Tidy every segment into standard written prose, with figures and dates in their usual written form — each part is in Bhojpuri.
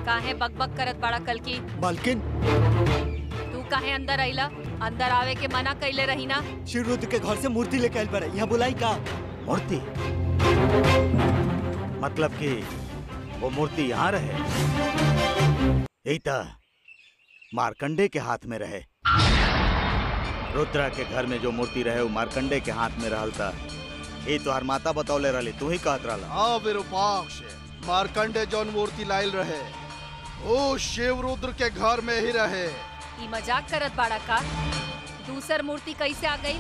काहे बकबक करत बड़ा कल की? मालकिन, तू काहे अंदर आइला? अंदर आवे के मना कैले रही ना? श्री रुद्र के घर से मूर्ति लेके आइल बड़ा, यहाँ बुलाई का? मूर्ति? मतलब कि वो मूर्ति यहाँ रहे? यही था मार्कंडे के हाथ में रहे। रुद्रा के घर में जो मूर्ति रहे वो मार्कंडे के हाथ में रहल था। ये तो हर माता बतौले रही, तू ही कहत रहला। हाँ विरूपाक्ष, मार्कंडे जौन मूर्ति लाइल रहे ओ शिव रुद्र के घर में ही रहे। ई मजाक करत बाड़ा का? दूसर मूर्ति कैसे आ गई?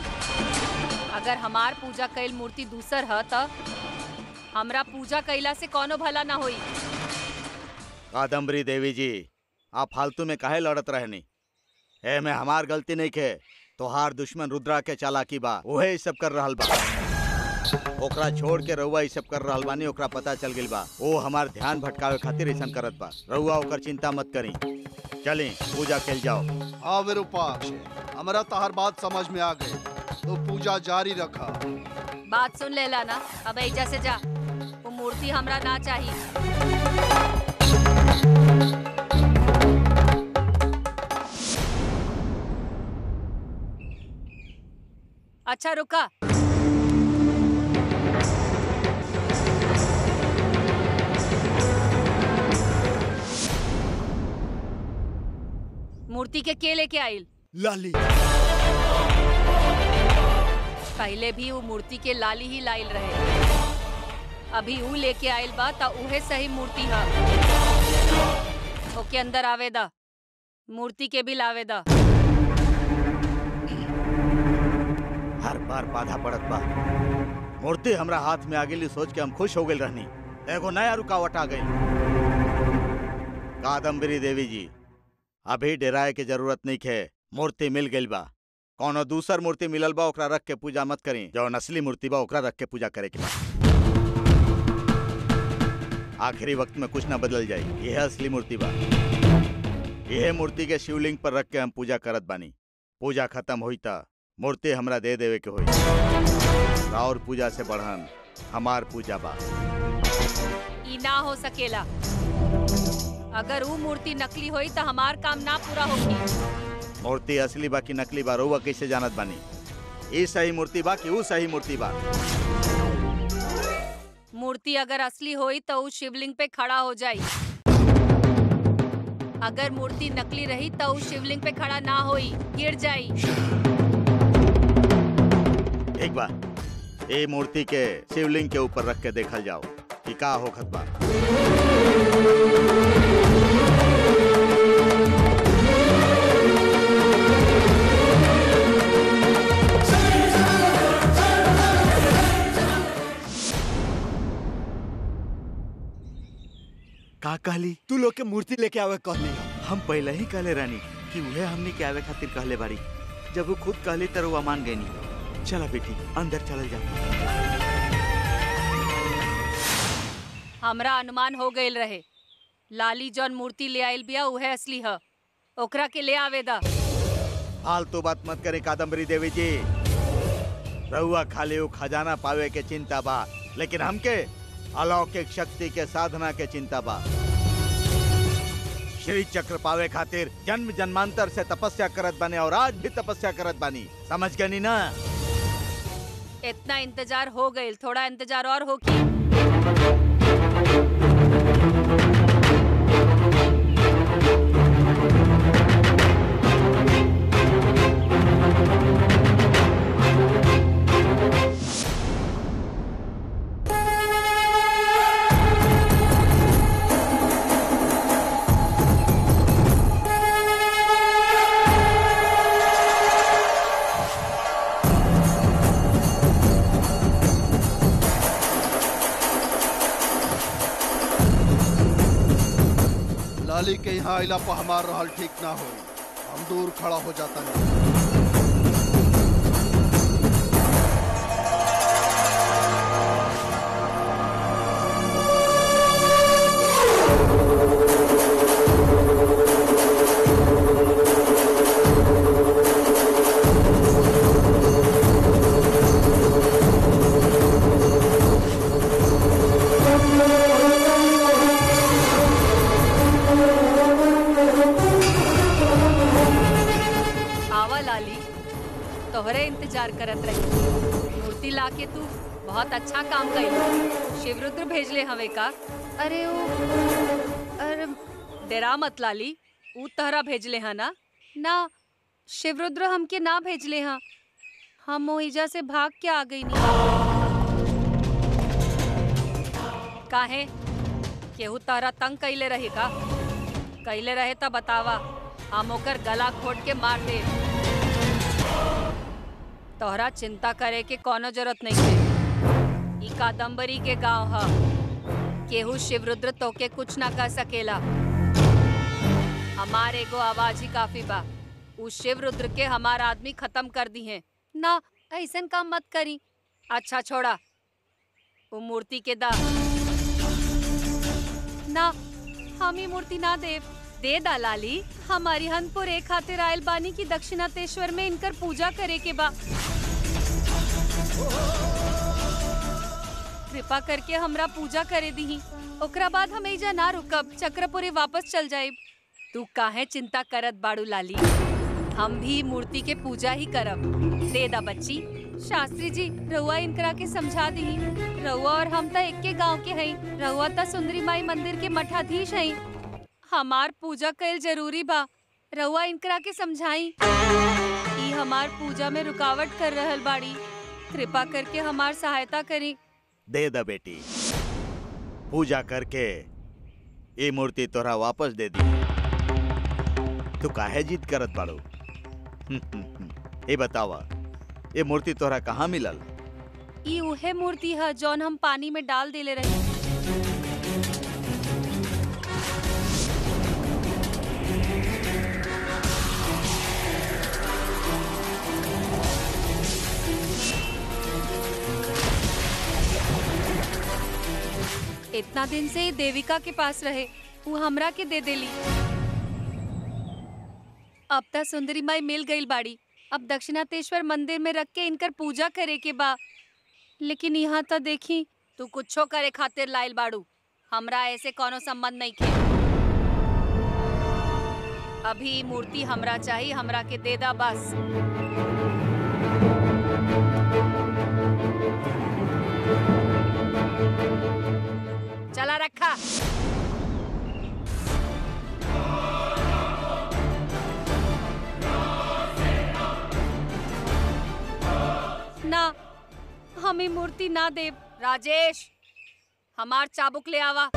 अगर हमार पूजा कैल मूर्ति दूसर है तो हमरा पूजा कैला से कोनो भला ना होई। कादम्बरी देवी जी, आप फालतू में काहे लड़त रहनी? ए में हमार गलती नहीं के, तोहार दुश्मन रुद्रा के चालाकी बा, वहे ई सब कर रहल बा। ओकरा छोड़ के रउआ ई सब कर रहल बानी, ओकरा पता चल गइल बा। वो हमार ध्यान भटकावे खातिर ऐसा करत बा। रउआ ओकर चिंता मत करी, चली पूजा कैल जाओ। हाँ विरूपाक्ष, हमरा तहर बात समझ में आ गई, तो पूजा जारी रखा। बात सुन लेला ना, अब एजा से जा। वो मूर्ति हमरा ना चाहिए। अच्छा रुका। मूर्ति के लेके आइल? लाली। पहले भी वो मूर्ति के लाली ही लाइल रहे, अभी वो लेके आइल बा ता उहे सही मूर्ति है। ओके अंदर आवेदा, मूर्ति के भी लावेदा। हर बार बाधा पड़त बा। मूर्ति हमरा हाथ में आ गई सोच के हम खुश हो गए रहनी, एगो नया रुकावट आ गई। कादम्बरी देवी जी, अभी डराए के जरूरत नहीं है, मूर्ति मिल गई बा। कौनो दूसर मूर्ति मिलल बा ओकरा रख के पूजा मत करी, जो असली मूर्ति बा ओकरा रख के पूजा करे के बा। आखिरी वक्त में कुछ ना बदल जाए, यह असली मूर्ति बा। यह मूर्ति के शिवलिंग पर रख के हम पूजा करत बानी। पूजा खत्म हुई ता मूर्ति हमरा दे देवे के होई। और पूजा से बढ़न हमार पूजा बा। ई ना हो सकेला। अगर वो मूर्ति नकली होई तो हमार काम ना पूरा होगी। मूर्ति असली बा कि नकली बा रउआ कैसे जानत बानी? ई सही मूर्ति बा कि ऊ सही मूर्ति बा? मूर्ति अगर असली होई तो उस शिवलिंग पे खड़ा हो जाई। अगर मूर्ति नकली रही तो उस शिवलिंग पे खड़ा ना होई, गिर जाई। एक बार ये मूर्ति के शिवलिंग के ऊपर रख के देखल जाओ कि का होखत बा। का कहली? तू लोग के मूर्ति लेके आवे कहली? हम पहले ही कहले रानी कि उहे हमने के आवे खातिर कहले बारी। जब वो खुद कहली तर वो मान गई नहीं। चला बेटी अंदर चल जा। हमरा अनुमान हो गइल रहे, लाली जौन मूर्ति ले आइल बिया उहे असली है। ओकरा के ले आवेदा। फालतू बात मत करे कादम्बरी देवी जी। रहुआ खाली वो खजाना पावे के चिंता बा, लेकिन हमके अलौकिक शक्ति के साधना के चिंता बा। श्री चक्र पावे खातिर जन्म जन्मांतर से तपस्या करत बानी और आज भी तपस्या करत बानी। समझ गनी ना? इतना इंतजार हो गइल, थोड़ा इंतजार और हो की। लाली के यहाँ आइला पर हमार रहल ठीक ना हो, हम दूर खड़ा हो जाता है। इंतजार करत रही। मूर्ति लाके तू बहुत अच्छा काम कइल। शिवरुद्र भेजले हवे का? अरे डरा मत लाली, ऊ तहरा भेजले हा ना? ना, शिवरुद्र हमके ना भेजले हा। हम मोहिजा से भाग के आ गई नी। काहे? केहू तहरा तंग कइले रहे का? कइले रहे त बतावा, हम ओकर गला घोट के मार दे। तोहरा चिंता करे के कोनो जरूरत नहीं है। ई कादम्बरी के गांव ह। केहू शिवरुद्र तोके कुछ ना कर सकेला। हमार एगो आवाज ही काफी बा। उ शिवरुद्र के हमार आदमी खत्म कर दी है। ना, ऐसन काम मत करी। अच्छा छोड़ा, वो मूर्ति के दा। ना, हम ही मूर्ति ना दे दा लाली। हमारी हनपुर एक खातिर आयल बानी की दक्षिणातेश्वर में इनकर पूजा करे के बा। कृपा करके हमरा पूजा करे दी। ओकरा बाद हम एजा ना रुकब, चक्रपुरी वापस चल जाइब। तू काहे चिंता करत बाड़ू लाली? हम भी मूर्ति के पूजा ही करब। दे दा बच्ची। शास्त्री जी, रउआ इनकरा के समझा दी। रउआ और हम त एके गांव के हई। रउआ त सुंदरी माई मंदिर के मठाधीश हई। हमार पूजा कईल जरूरी बा। रउआ इनकरा के समझाई। ई हमार पूजा में रुकावट कर रहल बाड़ी। कृपा करके हमार सहायता करी। दे दा बेटी, पूजा करके ये मूर्ति तोरा वापस दे दी। तू काहे जिद करत बाड़ू? ये बतावा, ये मूर्ति तोरा कहाँ मिलल? ई उहे मूर्ति है जौन हम पानी में डाल देले रही। इतना दिन से देविका के पास रहे, वो हमरा के दे देली। अब तक सुंदरी माई मिल गई बाड़ी। अब दक्षिणातेश्वर मंदिर में रख के इनकर पूजा करे के बा। लेकिन यहाँ तो देखी, तू कुछो करे खातिर लाइल बाड़ू। हमरा ऐसे कोनो संबंध नहीं के। अभी मूर्ति हमरा चाहिए, हमरा के दे दा बस। चला रखा। ना, हमें मूर्ति ना दे। राजेश, हमार चाबुक ले आवा।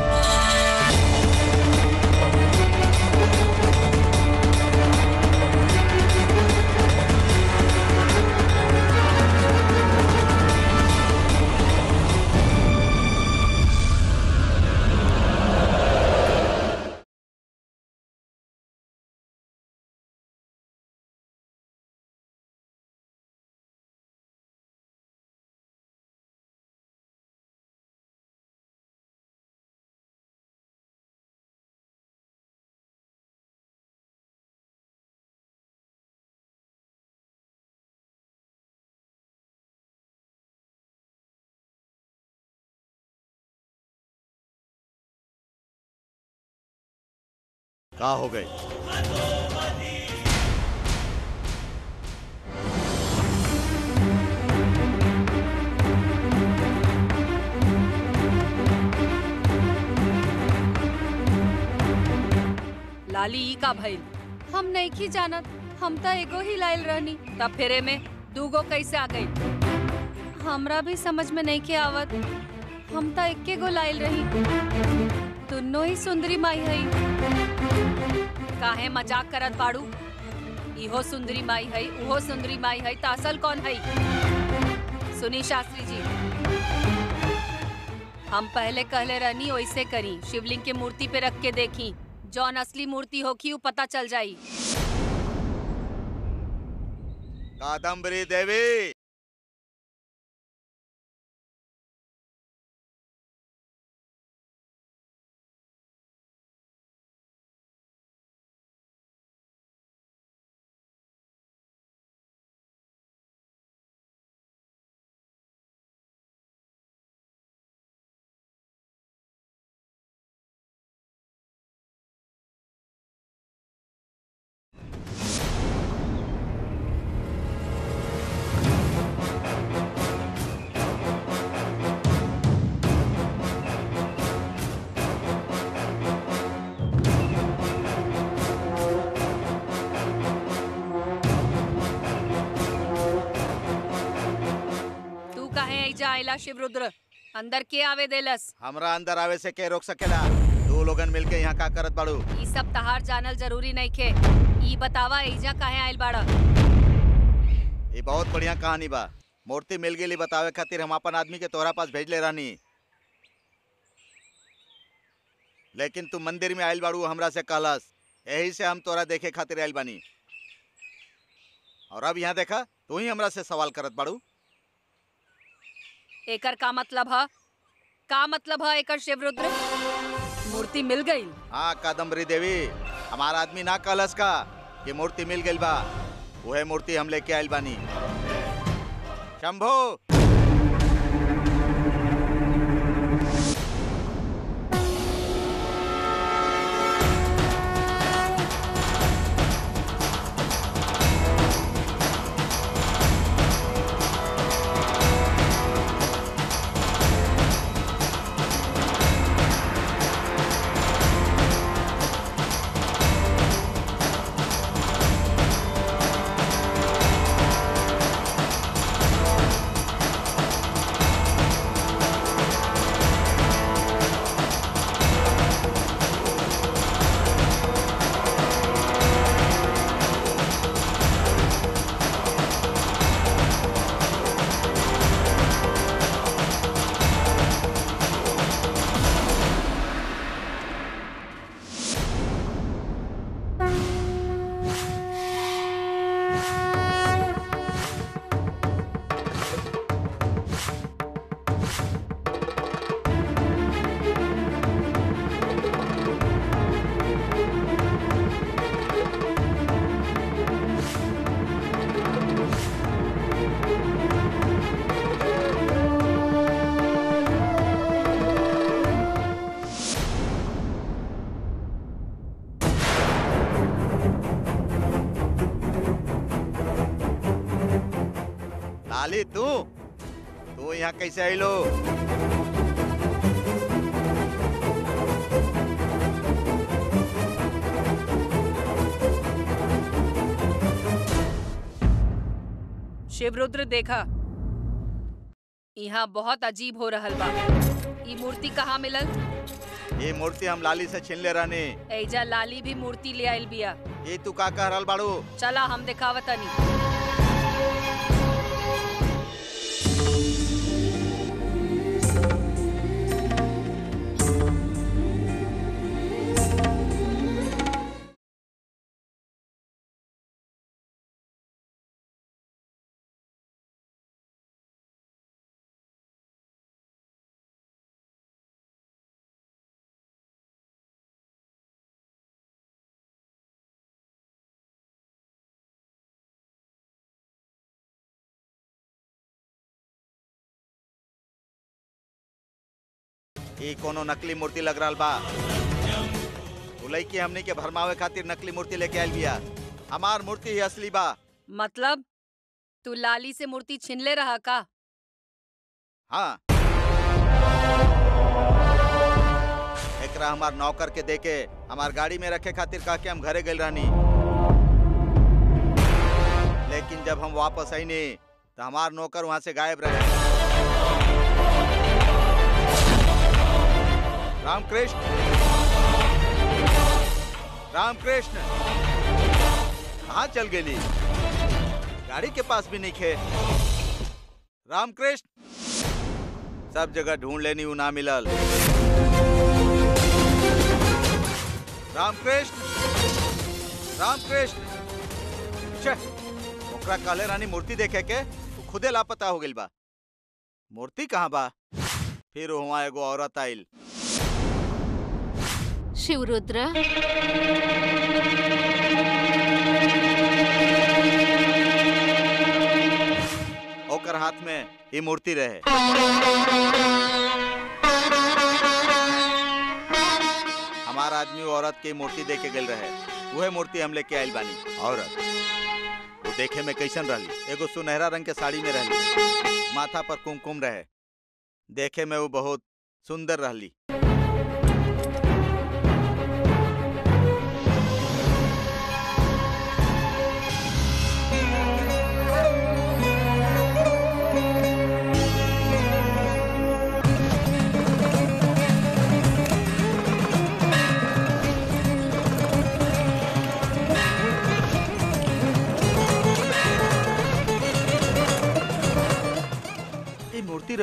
का हो गई? लाली ई का भइल? हम नहीं की जानत। हम तो एगो ही लाइल रहनी। तब फेरे में दूगो कैसे आ गई? हमरा भी समझ में नहीं के आवत। हम तो एके गो लाइल रही। दोनों ही सुंदरी माई हई। काहे मजाक करत बाड़ू? इहो सुंदरी माई हई, उहो सुंदरी माई हई, त असल कौन हई? सुनी शास्त्री जी, हम पहले कहले रहनी वैसे करी। शिवलिंग के मूर्ति पे रख के देखी, जौन असली मूर्ति होखी उ पता चल जाई। कादम्बरी देवी, आयला शिवरुद्र? अंदर के आवे देलस? हमरा अंदर आवे से के रोक सकेला? दो लोगन मिलके यहाँ का करत बाड़ू? ई सब तहार जानल जरूरी नहीं खे। ई बतावा एजा काहे आइल बाड़ा? ये बहुत बढ़िया कहानी बा। मूर्ति मिल गई बतावे खातिर हम अपन आदमी के तोहरा पास भेजले रहनी, लेकिन तू मंदिर में आइल बाड़ू हमरा से कहलस, यही से हम तोरा देखे खातिर आइल बानी। और अब यहाँ देखा तू ही हमरा से सवाल करत बाड़ू। एकर का मतलब है? का मतलब है एकर शिवरुद्र? मूर्ति मिल गई? हाँ कादम्बरी देवी, हमारा आदमी ना कहलस का कि मूर्ति मिल गई बा। वह मूर्ति हम लेके आइल बानी। शंभू, लाली तू यहाँ कैसे आई लो? शिवरुद्र देखा, यहाँ बहुत अजीब हो रहल बा। ई मूर्ति कहाँ मिलल? ये मूर्ति हम लाली से छीन ले रहनी। एजा लाली भी मूर्ति ले आइल बिया। ये तू का कह रहल बाड़ू? चला हम दिखावतनी। ये कोनो नकली मूर्ति लग रहा बा। लड़की हमने के भरमावे खातिर नकली मूर्ति लेके आइल बिया। हमार मूर्ति ही असली बा। मतलब तू लाली से मूर्ति छीन ले रहा का? हाँ, एकरा हमार नौकर के देके हमार गाड़ी में रखे खातिर कह के हम घरे गए रहनी, लेकिन जब हम वापस आई नहीं तो हमार नौकर वहां से गायब रहे। रामकृष्ण, रामकृष्ण कहाँ चल गेली? गाड़ी के पास भी नहीं खे। रामकृष्ण सब जगह ढूंढ लेनी, उ ना मिलल। रामकृष्ण, रामकृष्ण ओकरा काले रानी मूर्ति देखे के तो खुदे लापता हो गइल बा। मूर्ति कहाँ बा? फिर वहाँ एगो औरत आइल। शिवरुद्र, ओकर हाथ में ये मूर्ति रहे। हमारा आदमी औरत के मूर्ति देके गल रहे। वह मूर्ति हम लेके आइल बानी। औरत वो देखे में कैसन रहली? एगो सुनहरा रंग के साड़ी में रहली, माथा पर कुमकुम रहे। देखे में वो बहुत सुंदर रहली।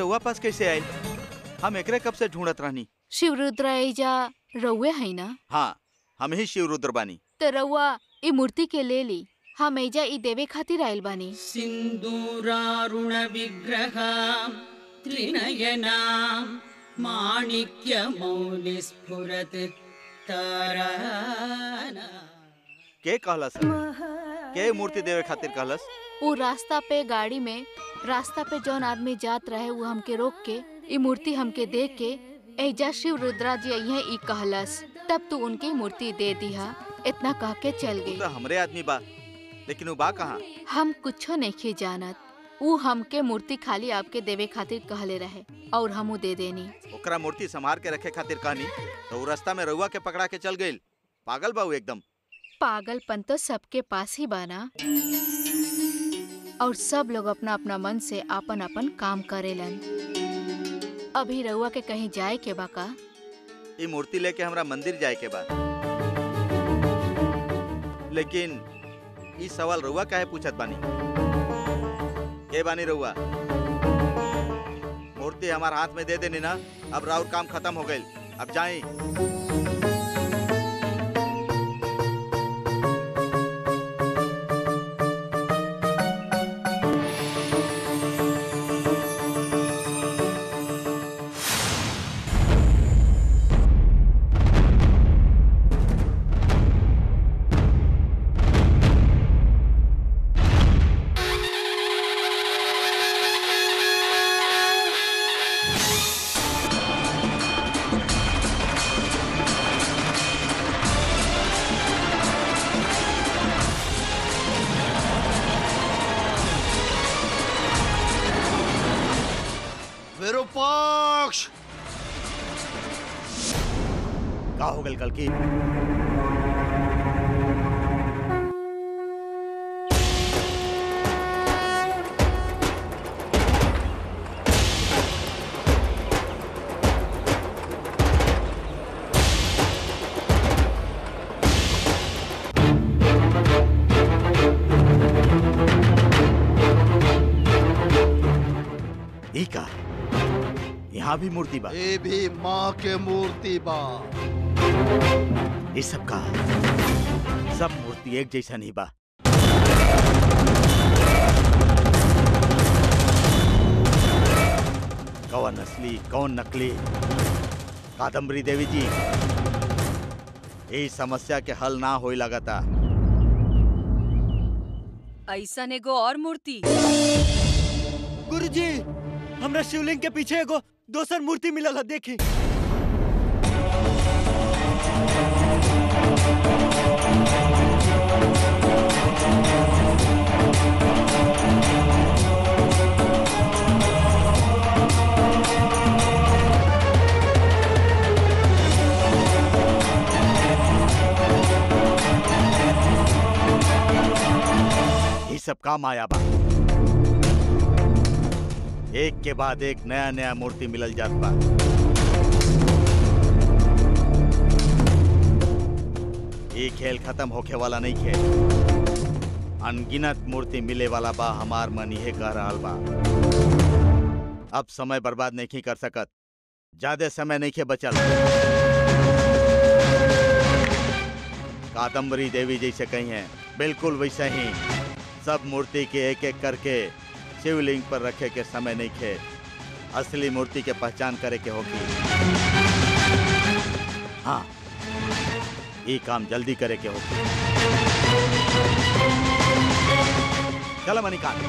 रउआ पास कैसे आई? हम एकरे कब से ढूंढत रहनी। शिवरुद्र एजा रउए है ना? हाँ, हम ही शिवरुद्र बानी। तो रउआ ई मूर्ति के ले ली, हम एजा ई देवे खातिर आइल बानी। सिंदूरारुण विग्रहां त्रिनयनां माणिक्य मौलि स्फुरत ताराना। के कहलस? के मूर्ति देवे खातिर कहलस? वो रास्ता पे गाड़ी में रास्ता पे जौन आदमी जात रहे वो हमके रोक के ई मूर्ति हमके देख के एजा शिवरुद्रा जी यही ई कहलस, तब तू उनकी मूर्ति दे दिया। इतना कह के चल गई। तो हमरे आदमी बा, लेकिन वो बा कहाँ? हम कुछो नहीं जानत। वो हमके मूर्ति खाली आपके देवे खातिर कहले रहे और हमू दे देनी। ओकरा मूर्ति संभार के रखे खातिर कहनी तो वो रास्ता में रउआ के पकड़ा के चल गई। पागल बा वो एकदम। पागलपन तो सबके पास ही बाना, और सब लोग अपना अपना मन से आपन अपन काम करेलन। अभी रउआ के कहीं जाए के बा का? ये मूर्ति लेके हमरा मंदिर जाए के बा, लेकिन इस सवाल रउआ काहे पूछत बानी? के बानी रउआ? मूर्ति हमार हाथ में दे देनी ना, अब राउर काम खत्म हो गई। अब जाई। विरूपाक्ष! का हो गल कल की? का यहाँ भी मूर्ति बा? ये भी माँ के मूर्ति बा। इस सब का सब मूर्ति एक जैसा नहीं बा। कौन असली कौन नकली? कादम्बरी देवी जी, इस समस्या के हल ना होई लगता। ऐसा एगो और मूर्ति। गुरुजी, हमरा शिवलिंग के पीछे एगो दोसर मूर्ति मिलल है, देखी। ये सब का माया बा। एक के बाद एक नया नया मूर्ति मिलल जात बा। ये खेल खत्म होके वाला नहीं खेल। अनगिनत मूर्ति मिले वाला बा। हमार मन यह कह रहा बा, अब समय बर्बाद नहीं कर सकत। ज्यादा समय नहीं के बचल। कादम्बरी देवी जैसे कही है, बिल्कुल वैसे ही सब मूर्ति के एक एक करके शिवलिंग पर रखे के समय नहीं खे। असली मूर्ति के पहचान करे के होगी। हाँ, ये काम जल्दी करे के होगी। चलो मणिकांत।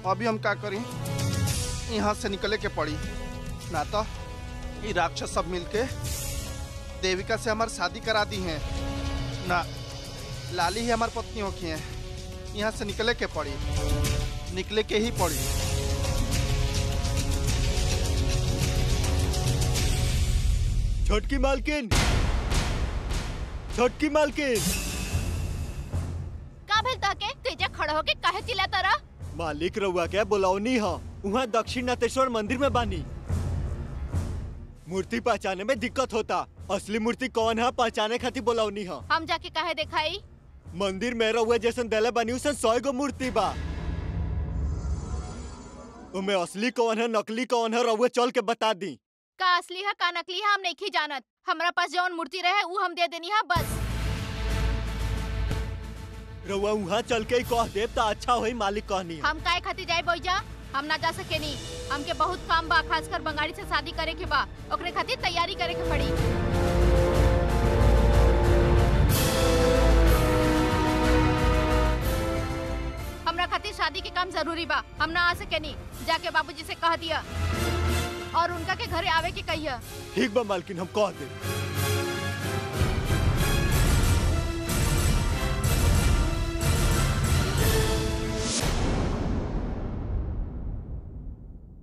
अभी हम क्या करें? यहाँ से निकले के पड़ी ना तो ये राक्षस सब मिलके देविका से हमारी शादी करा दी है ना। लाली ही हमारी पत्नी होकी है। यहाँ से निकले के पड़ी, निकले के ही पड़ी। छोटकी मालकिन, छोटकी मालकिन। का भेल ताके? तेजा खड़ा होके काहे चिल्लाता रहा? मालिक रउआ के बुलावनी हा। वहाँ दक्षिण नाथेश्वर मंदिर में बानी। मूर्ति पहचाने में दिक्कत होता। असली मूर्ति कौन है पहचाने खातिर बोलावनी है। हम जाके काहे दिखाई? मंदिर में रहुए जैसन देले बनी उसन 100 गो मूर्ति बा। उमे असली कौन है नकली कौन है रहुए चल के बता दी। का असली है का नकली है हम नहीं जानत। हमारा पास जौन मूर्ति रहे वो हम दे देनी है बस। रहुआ वहाँ चल के ही कह देव तो अच्छा होई मालिक कहनी है। हम काहे खातिर जाए बोईजा? हम ना जा सके नी। हमके बहुत काम बा, खासकर बंगाली से शादी करे के बा। ओकरे खातिर तैयारी करे के पड़ी। हमरा खातिर शादी के काम जरूरी बा। हम ना आ सके नी। जाके बाबूजी से कह दिया और उनका के घरे आवे के कहिया। ठीक बा मालकिन हम कह दे।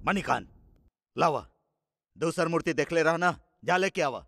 मणिकांत लावा दूसर मूर्ति देख ले रहा ना, जा लेके आवा।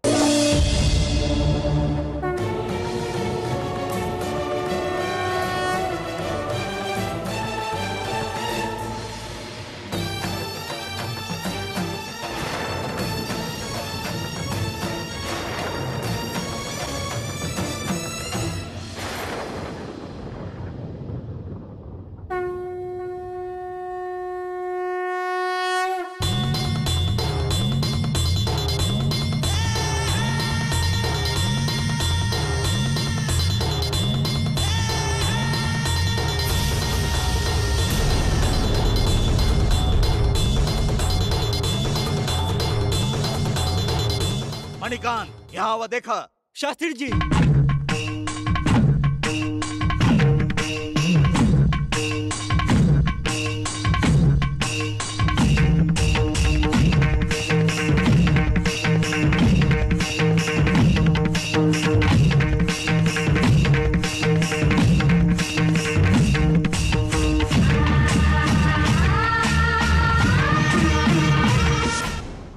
मणिकांत यहाँ आवा देखा। शास्त्री जी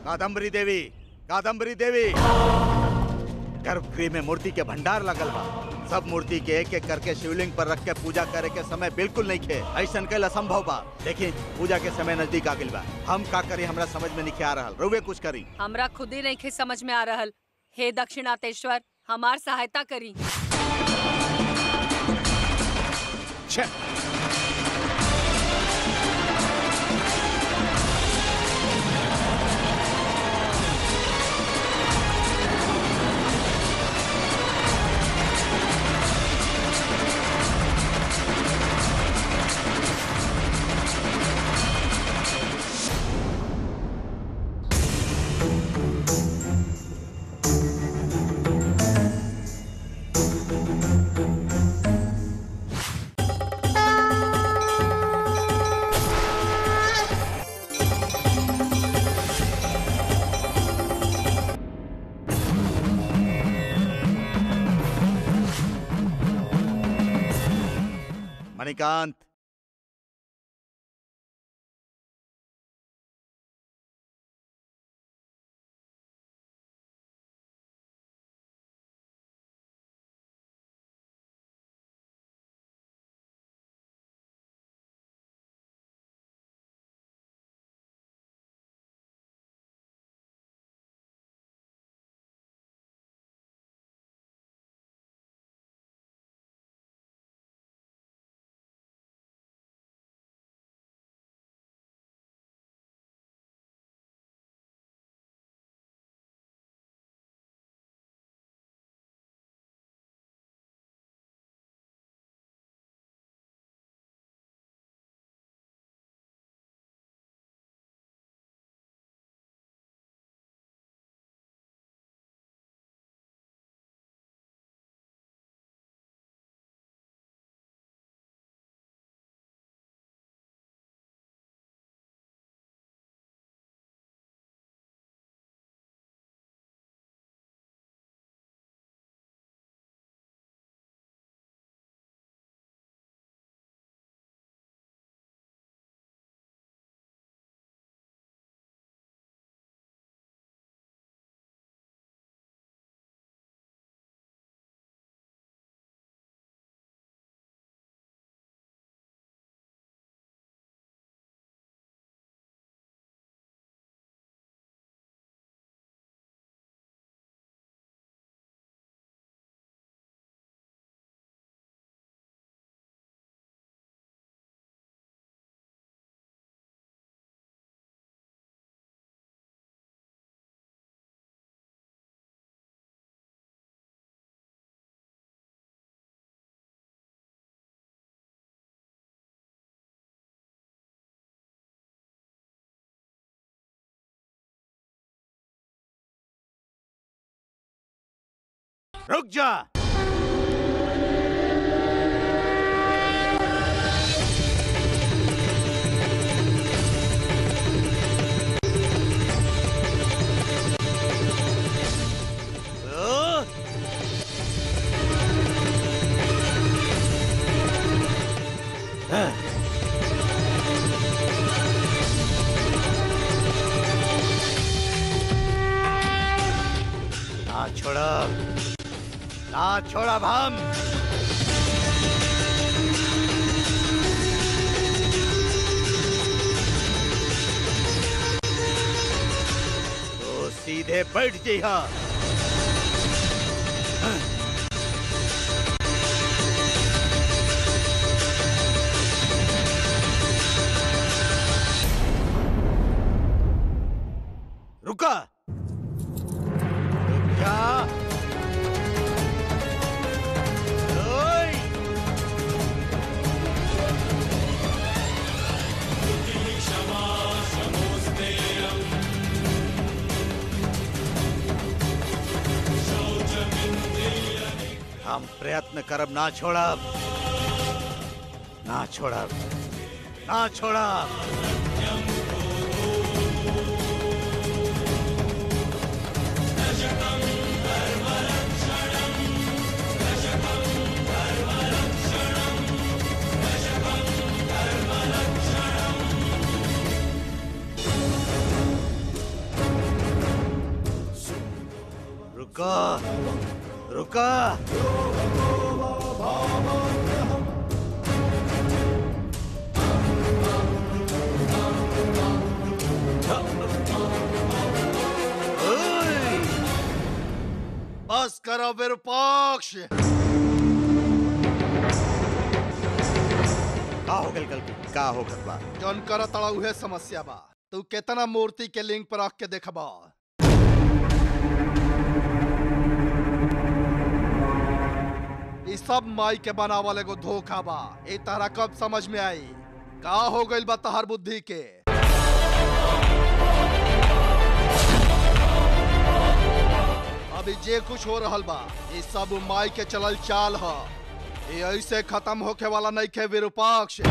कादम्बरी देवी, कादम्बरी देवी, गर्भगृह में मूर्ति के भंडार लगल बा। सब मूर्ति के एक एक करके शिवलिंग पर रख के पूजा करे के समय बिल्कुल नहीं खे। ऐसा कल असंभव बा। देखिए पूजा के समय नजदीक आ गइल बा। हम का करी हमरा समझ में नहीं आ रहल। रउवे कुछ करी। हमरा खुद ही नहीं खे समझ में आ रहल। हे दक्षिणातेश्वर हमार सहायता करी। मणिकांत रुक जा। ना छोड़ा, ना छोड़ा हम। तो सीधे बैठ जइहा। रुका, रुक जा। ओए! हम प्रयत्न करब, ना छोड़ब, ना छोड़ब, ना छोड़ब। रुका, रुका। ओए! बस करो विरूपाक्ष। का हो गल गलती, का हो गल बा? जौन कर तड़ा उहे समस्या बा। तू केतना मूर्ति के लिंग पर रख के देखबा। ई सब माई के बनावल एगो धोखा बा। ए तारा कब समझ में आई? का हो गइल बा तहर बुद्धि के? अभी जे कुछ हो रहल बा, ई सब माई के चलल चाल ह। ये ऐसे खत्म होके वाला नहीं खे विरूपाक्ष।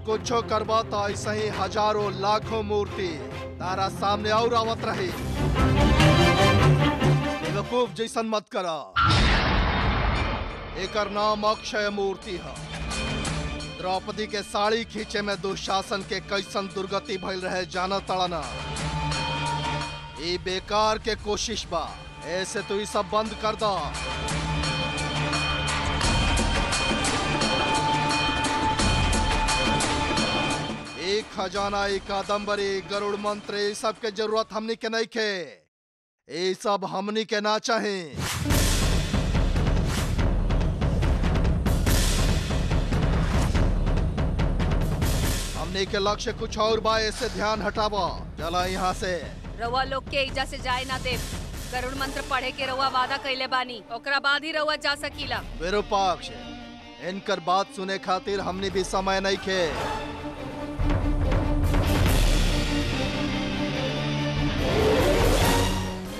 कुछो करबा तो ऐसे ही हजारों लाखों मूर्ति तारा सामने और आवत रही। बेवकूफ जैसन मत करा। एकर नाम अक्षय मूर्ति है। द्रौपदी के साड़ी खींचे में दुशासन के कैसन दुर्गति भइल रहे जाना तड़ना। ये बेकार के कोशिश बा। ऐसे तो ये सब बंद कर दो। एक खजाना, एक कादम्बरी, गरुड़ मंत्र, ये सब के जरूरत हमनी के नहीं खे। ये सब हमनी के ना चाहे। हमनी के लक्ष्य कुछ और बा। ऐसे ध्यान हटावा। चला यहाँ से। रउआ लोग के इजा से जाए ना दे। गरुड़ मंत्र पढ़े के रउआ वादा कइले बानी, ओकरा बाद ही रउआ जा सकीला। विरूपाक्ष, इनकर बात सुने खातिर हमने भी समय नहीं खे।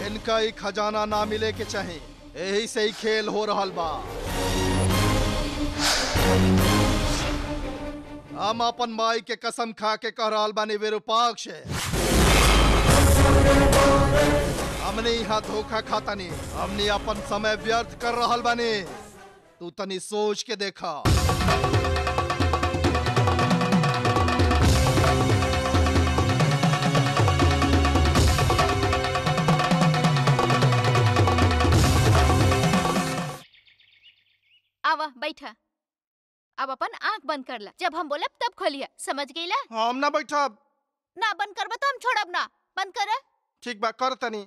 इनका ही खजाना ना मिले के चाहे। यही से ही खेल हो रहल बा। हम अपन माई के कसम खा के कह रहल बानी विरूपाक्ष, हमने यहाँ धोखा खाता नहीं। हमने अपन समय व्यर्थ कर रहल बानी। तू तनी सोच के देखा। आवा बैठा। अब अपन आंख बंद कर ला। जब हम बोलब तब खोलिया। समझ गईला? हम ना बैठब। ना बंद करबा तो हम छोड़ब ना। बंद कर। ठीक बा, कर तनी।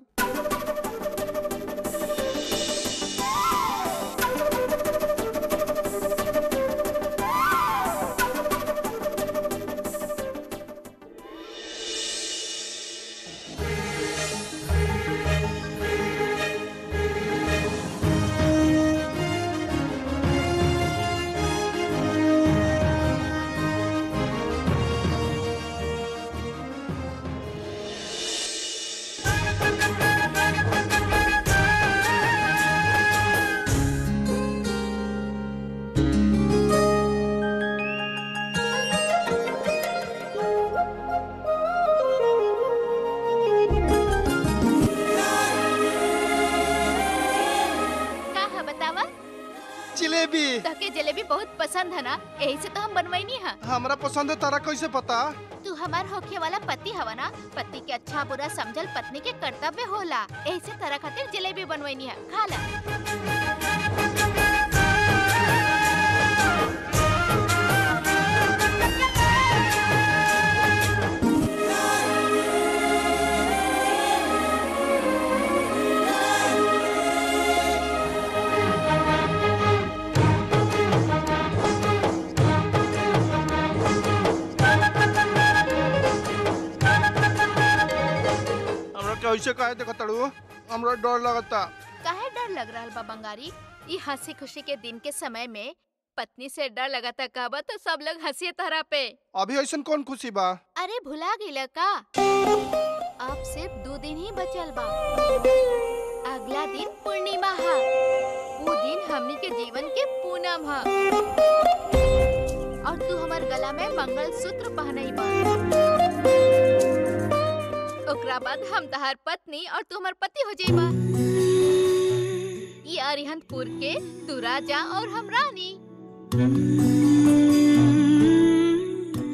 पसंद है ना, यही से तो हम बनवाई है। हमरा पसंद है, तारा कैसे पता? तू हमार होखे वाला पति हवा ना, पति के अच्छा बुरा समझल पत्नी के कर्तव्य होला। यही से तरह खातिर जलेबी बनवाई है, खा ला। कैसे काहे देखत तड़ू? हमरा डर लगता। काहे डर लग रहा बा बंगारी? ये हंसी खुशी के दिन के समय में पत्नी से डर लगता कहबा तो सब लोग हंसी तरह पे। अभी ऐसा कौन खुशी बा? अरे भुला गइल का? अब सिर्फ 2 दिन ही बचल बा। अगला दिन पूर्णिमा है। वो दिन हमनी के जीवन के पूनम है। और तू हमार गला में मंगलसूत्र पहनई बा। ओकरा बाद हम तहार पत्नी और तू हमार पति हो जाइबा। ये अरिहंतपुर के तू राजा और हम रानी।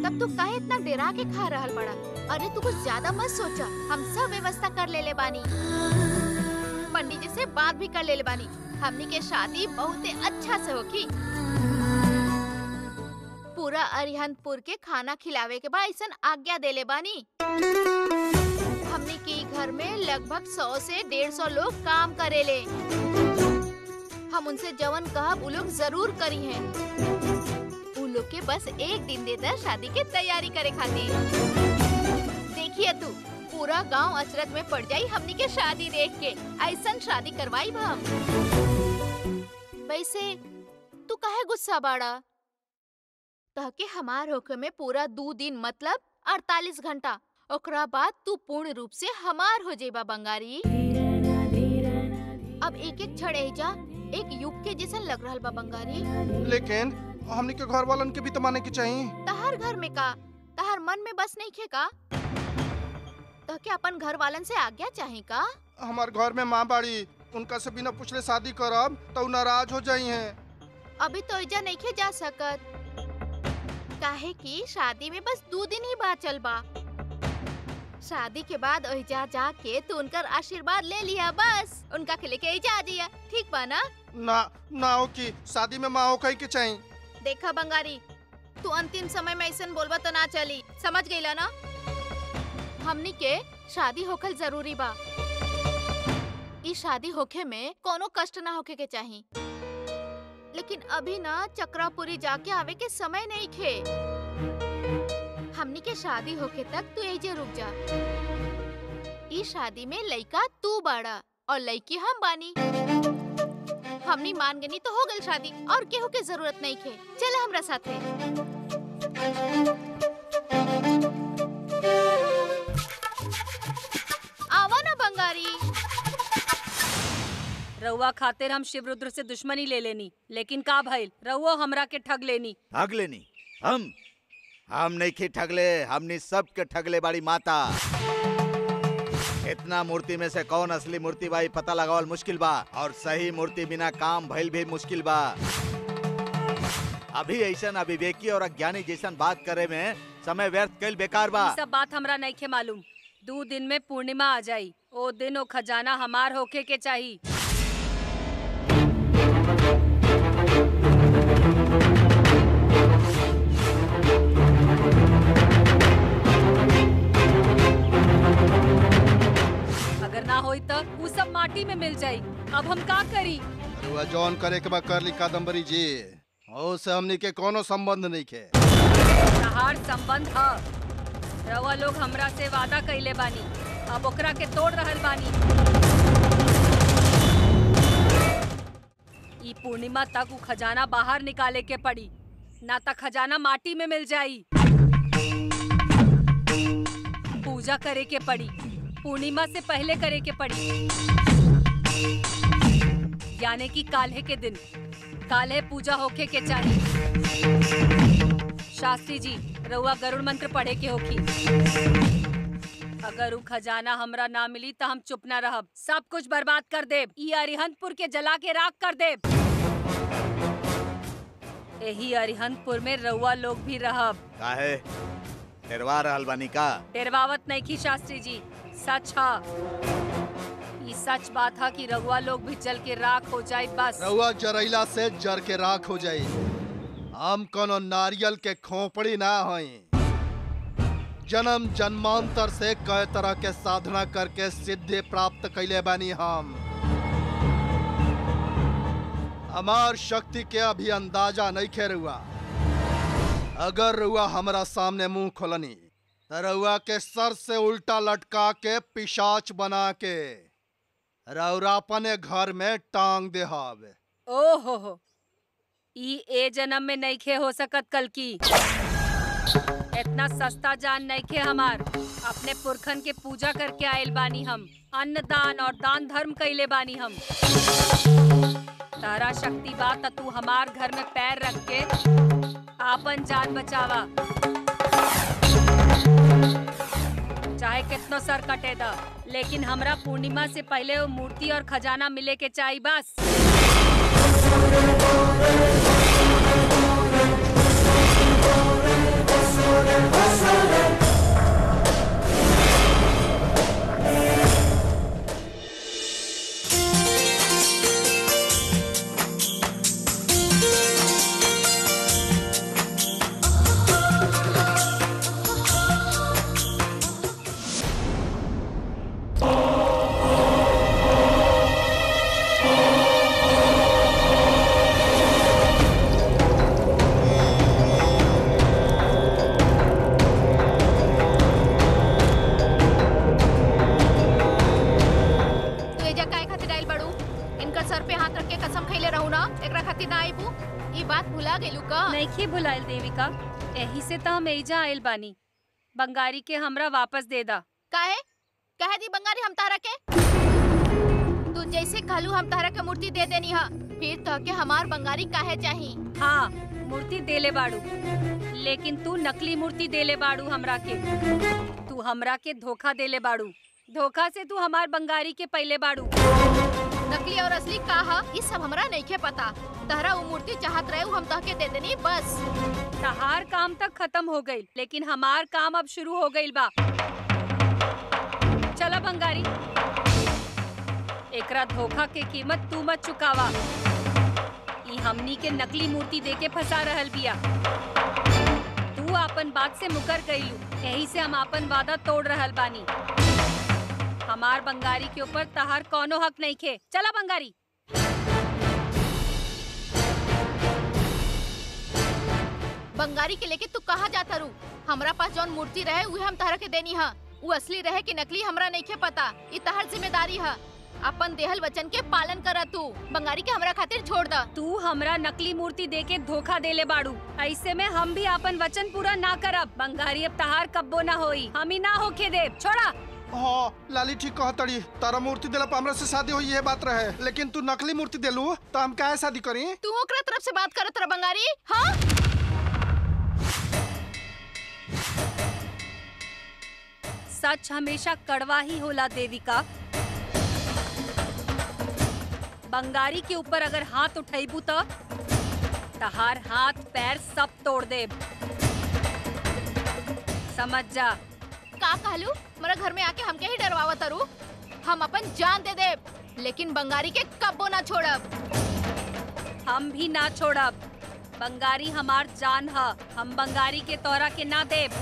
तब तू काहे इतना डरा के खा रहल बड़ा? अरे तू कुछ ज्यादा मत सोचा, हम सब व्यवस्था कर लेले बानी। पंडित जी से बात भी कर लेले बानी। हमनी के शादी बहुत अच्छा से होगी। पूरा अरिहंतपुर के खाना खिलावे के बाद ऐसा आज्ञा देले बानी। हमने के घर में लगभग 100 से 150 लोग काम करेले। हम उनसे जवन कहब उ लोग जरूर करी हैं। उ लोग के बस एक दिन दे दे शादी के तैयारी करे खातिर। देखिए तू, पूरा गांव अचरज में पड़ जाई हमनी के शादी देख के। ऐसा शादी करवाई हम। वैसे तू काहे गुस्सा बाड़ा? ताकि हमार होके में पूरा 2 दिन मतलब 48 घंटा। ओकरा बाद तू पूर्ण रूप से हमार हो जाइबा बंगारी। अब एक एक छड़े जा एक युग के जैसा लग रहा बा बंगारी। लेकिन हमनी के घर वालन के भी तो माने के चाहिए। तहार घर में का, तहार मन में बस नहीं खे का? तो क्या अपन घर वालन से आज्ञा चाहे का? हमार घर में माँ बाड़ी, उनका से बिना पूछले शादी करब तो नाराज हो जाई हैं। अभी तो इजा नहीं खे जा सकत। काहे कि शादी में बस 2 दिन ही बाचल बा। शादी के बाद ओहिजा जाके तू उनकर आशीर्वाद ले लिया बस। उनका के लेके ओहिजा आ जाइया, ठीक बा ना? ना हो कि शादी में माँ हो कहीं के चाहिए। देखा बंगारी, तू अंतिम समय में ऐसा बोलबा तो ना चली, समझ गईला ना? हमनी के शादी होखल जरूरी बा। इस शादी होखे में कोनो कष्ट ना होके के चाहिए। लेकिन अभी ना चक्रापुरी जाके आवे के समय नहीं खे। हमनी के शादी होके तक तू एजे रुक जा। इस शादी में लइका तू बाड़ा और लइकी हम बानी। हमनी मान गनी तो हो गल शादी, और केहू के जरूरत नहीं खे। चल हमरा साथे। आवा ना बंगारी। रउआ खातिर हम शिवरुद्र से दुश्मनी ले लेनी, लेकिन का भइल? रउआ हमरा के ठग लेनी। ठग लेनी? हम नहीं खे ठगले, हमने सब के ठगले बाड़ी माता। इतना मूर्ति में से कौन असली मूर्ति भाई पता लगावल मुश्किल बा, और सही मूर्ति बिना काम भइल भी मुश्किल बा। अभी ऐसा अविवेकी और अज्ञानी जैसन बात करे में समय व्यर्थ कईल बेकार बा। सब बात हमरा नहीं खे मालूम। 2 दिन में पूर्णिमा आ जाई, ओ दिन ओ खजाना हमार होके के चाहिए। अगर ना होई तो वो सब माटी में मिल जाई। अब हम का करी? जौन करे के बा कर ली कादम्बरी जी। ओ से हमनी के कोनो संबंध नहीं खे। तहार संबंध है। रवा लोग हमरा से वादा कइले बानी, अब ओकरा के तोड़ रहल बानी। ई पूर्णिमा तक वो खजाना बाहर निकाले के पड़ी, ना तो खजाना माटी में मिल जाई। पूजा करे के पड़ी, पूर्णिमा से पहले करे के पड़ी, यानी कि काल्हे के दिन। काल्हे पूजा होके के चाहिए। शास्त्री जी, रउआ गरुड़ मंत्र पढ़े के होखी। अगर उ खजाना हमरा ना मिली तो हम चुप ना रहब, सब कुछ बर्बाद कर देब। ई अरिहंतपुर के जला के राख कर देब। यही अरिहंतपुर में रउआ लोग भी रहब। काहे टेरवा रहल बानी का? टेरवावत नहीं की शास्त्री जी, सच है। ये सच बात है कि रउआ लोग भी जल के राख हो जाए बस। रउआ जरैला से जर के राख हो जाई। हम कोनो नारियल के खोपड़ी ना होई। जन्म जन्मांतर से कई तरह के साधना करके सिद्धि प्राप्त कैले बानी हम। हमार शक्ति के अभी अंदाजा नहीं खे रउआ। अगर रउआ हमारा सामने मुंह खोलनी तो रउआ के सर से उल्टा लटका के पिशाच बना के रउरा अपने घर में टांग देहाब। ओहो हो, ई ए जन्म में नहीं खे हो सकत कल की। इतना सस्ता जान नहीं खे हमार। अपने पुरखन के पूजा करके आयल बानी हम। अन्न दान और दान धर्म कैले बानी हम। तारा शक्ति बात तू हमार घर में पैर रख के आपन जान बचावा, चाहे कितनो सर कटे दा, लेकिन हमरा पूर्णिमा से पहले वो मूर्ति और खजाना मिले के चाहिए बस। नहीं भुलाइल देविका, यही से तो हम एजा आयल बानी। बंगारी के हमरा वापस दे दा। काहे कहे दी बंगारी हम तारा के? तू जैसे कहलू हम तारा के मूर्ति दे देनी हा, फिर तो के हमार बंगारी काहे चाही? हाँ, मूर्ति देले बाड़ू, लेकिन तू नकली मूर्ति देले बाड़ू हमरा के। तू हमरा के धोखा देले बाड़ू। धोखा से तू हमार बंगारी के पहले बाड़ू। नकली और असली काहा इस सब हमरा नहीं के पता। तहरा वो मूर्ति चाहत रहे हम तहके दे देनी बस। तहार काम तक खत्म हो गई, लेकिन हमार काम अब शुरू हो गई बा। चला बंगारी, एकरा धोखा के कीमत तू मत चुकावा। ई हमनी के नकली मूर्ति देके फंसा रहल बिया। तू अपन बात से मुकर गईलू, यही से हम अपन वादा तोड़ रहल बानी। हमार बंगारी के ऊपर तहार कोनो हक नहीं खे। चला बंगारी। बंगारी के लेके तू कहाँ जाता रू? हमरा पास जौन मूर्ति रहे उहे हम तहरा के देनी हा। वो असली रहे कि नकली हमरा नहीं के पता। ये तहर जिम्मेदारी है। अपन देहल वचन के पालन करा। तू बंगारी के हमरा खातिर छोड़ दा। तू हमरा नकली मूर्ति देके धोखा देले बाड़ू। ऐसे में हम भी अपन वचन पूरा ना करब। बंगारी अब तहार कब्बो ना होई, हम ही ना होके देब। छोड़ा। हाँ, लाली ठीक कहतड़ी। तारा मूर्ति देला पर हमरा से शादी हुई ये बात रहे, लेकिन तू नकली मूर्ति देलू तो हम काहे शादी करी? तू ओकरा तरफ से बात करत रह बंगारी। हाँ, सच हमेशा कड़वा ही होला देविका। बंगारी के ऊपर अगर हाथ उठाईबू तो तहार हाथ पैर सब तोड़ देब। समझ जा। का कहलू? मेरा घर में आके हमके ही डरवावा तरू। हम अपन जान दे देब, लेकिन बंगारी के कब्बो ना छोड़ब। हम भी ना छोड़ब। बंगारी हमार जान है। हम बंगारी के तोरा के ना देब।